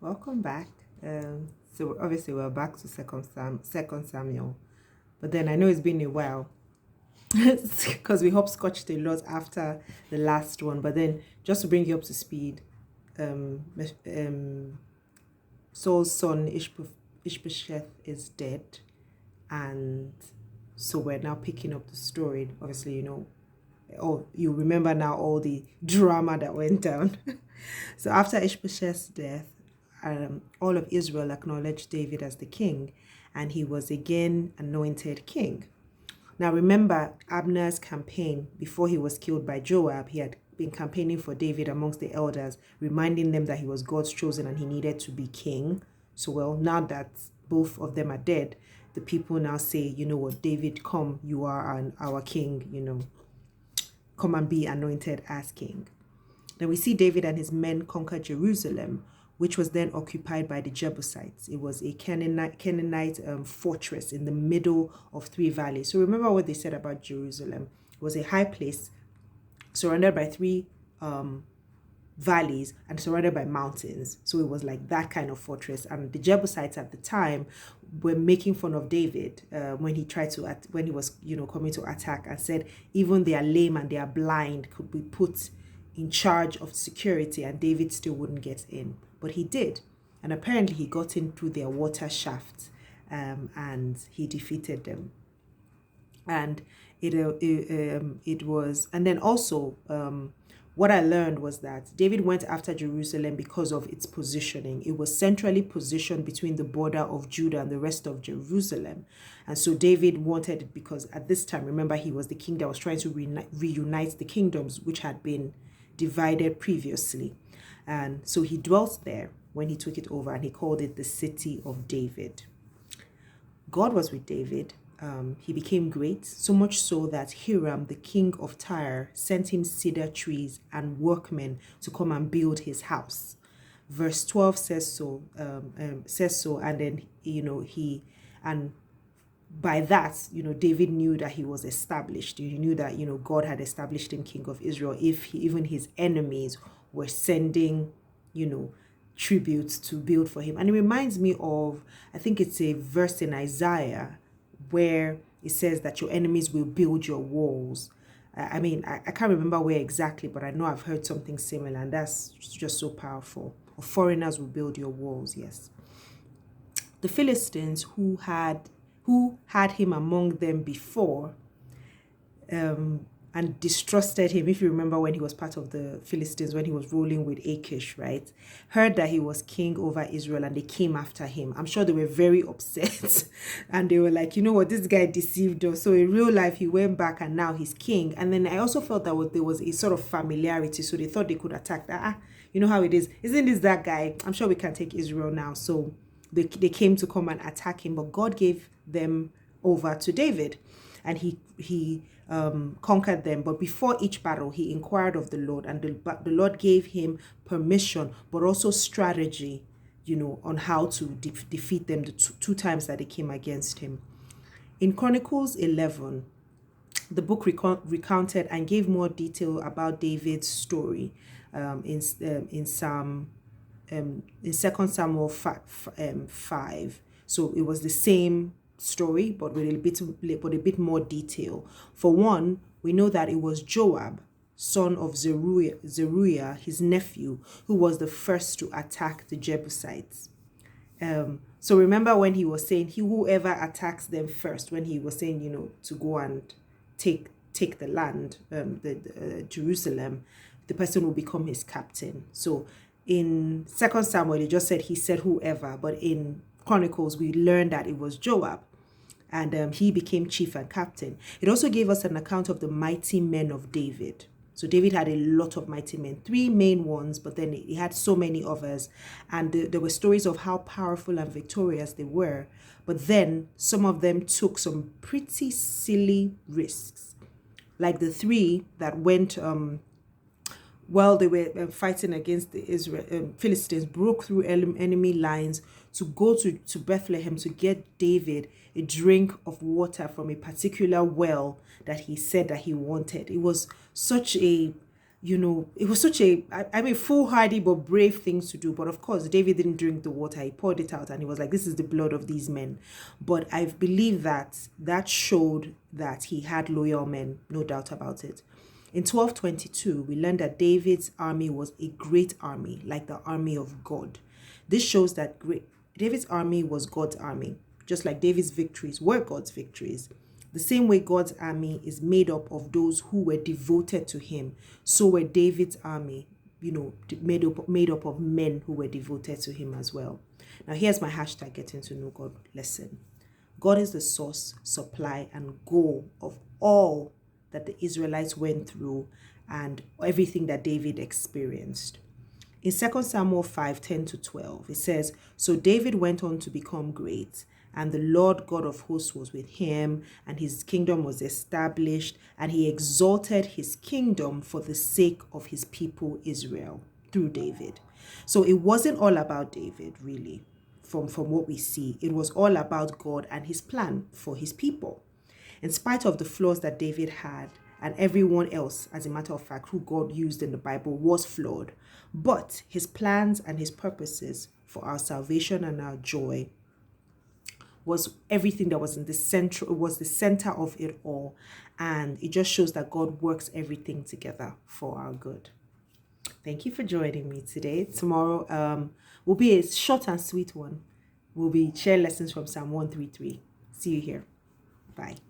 Welcome back. So obviously we're back to Second Samuel, but then I know it's been a while because we hopscotched a lot after the last one. But then just to bring you up to speed, um, um, Saul's son Ishbosheth is dead, and so we're now picking up the story. Obviously, oh, you remember now all the drama that went down. So after Ishbosheth's death, all of Israel acknowledged David as the king, and he was again anointed king. Now remember Abner's campaign before he was killed by Joab. He had been campaigning for David amongst the elders, reminding them that he was God's chosen and he needed to be king. So well, now that both of them are dead, the people now say, you know what, David, come, you are our king, come and be anointed as king. Then we see David and his men conquer Jerusalem, which was then occupied by the Jebusites. It was a Canaanite fortress in the middle of three valleys. So remember what they said about Jerusalem. It was a high place surrounded by three valleys and surrounded by mountains. So it was like that kind of fortress. And the Jebusites at the time were making fun of David when he was coming to attack, and said even they are lame and they are blind could be put in charge of security and David still wouldn't get in. But he did. And apparently he got in through their water shaft, and he defeated them. And it was, and then also what I learned was that David went after Jerusalem because of its positioning. It was centrally positioned between the border of Judah and the rest of Jerusalem. And so David wanted it because at this time, remember, he was the king that was trying to reunite the kingdoms which had been divided previously. And so he dwelt there when he took it over, and he called it the City of David. God was with David. He became great, so much so that Hiram, the king of Tyre, sent him cedar trees and workmen to come and build his house. Verse 12 says so, and then, and by that, David knew that he was established. He knew that, God had established him king of Israel. If even his enemies were sending, tributes to build for him. And it reminds me of, I think it's a verse in Isaiah where it says that your enemies will build your walls. I can't remember where exactly, but I know I've heard something similar, and that's just so powerful. Or foreigners will build your walls, yes. The Philistines who had him among them before, and distrusted him, if you remember when he was part of the Philistines, when he was ruling with Achish, right, heard that he was king over Israel, and they came after him. I'm sure they were very upset and they were like, you know what, this guy deceived us. So in real life, he went back and now he's king. And then I also felt that there was a sort of familiarity, so they thought they could attack that. You know how it is. Isn't this that guy? I'm sure we can take Israel now. So they came to come and attack him, but God gave them over to David, and he conquered them. But before each battle, he inquired of the Lord, and the Lord gave him permission, but also strategy, on how to defeat them the two times that they came against him. In Chronicles 11, the book recounted and gave more detail about David's story in 2 Samuel 5. So it was the same story, but with a bit more detail. For one, we know that it was Joab, son of Zeruiah, his nephew, who was the first to attack the Jebusites. So remember when he was saying, whoever attacks them first, when he was saying, to go and take the land, Jerusalem, the person will become his captain. So in 2 Samuel, it just said he said whoever, but in Chronicles, we learned that it was Joab, and he became chief and captain. It also gave us an account of the mighty men of David. So David had a lot of mighty men, 3 main ones, but then he had so many others. And there were stories of how powerful and victorious they were. But then some of them took some pretty silly risks. Like the 3 that went, while they were fighting against the Philistines, broke through enemy lines to go to Bethlehem to get David a drink of water from a particular well that he said that he wanted. It was such a it was such I mean, foolhardy but brave things to do. But of course, David didn't drink the water. He poured it out and he was like, this is the blood of these men. But I believe that showed that he had loyal men, no doubt about it. In 1222, we learned that David's army was a great army, like the army of God. This shows that David's army was God's army, just like David's victories were God's victories. The same way God's army is made up of those who were devoted to him, so were David's army, made up of men who were devoted to him as well. Now here's my hashtag getting to know God lesson. God is the source, supply, and goal of all that the Israelites went through and everything that David experienced. In 2 Samuel 5:10-12, it says, so David went on to become great, and the Lord God of hosts was with him, and his kingdom was established, and he exalted his kingdom for the sake of his people Israel through David. So it wasn't all about David, really, from what we see. It was all about God and his plan for his people. In spite of the flaws that David had, and everyone else, as a matter of fact, who God used in the Bible was flawed, but his plans and his purposes for our salvation and our joy was everything that was in the center. It was the center of it all. And it just shows that God works everything together for our good. Thank you for joining me today. Tomorrow will be a short and sweet one. We'll be share lessons from Psalm 133. See you here. Bye.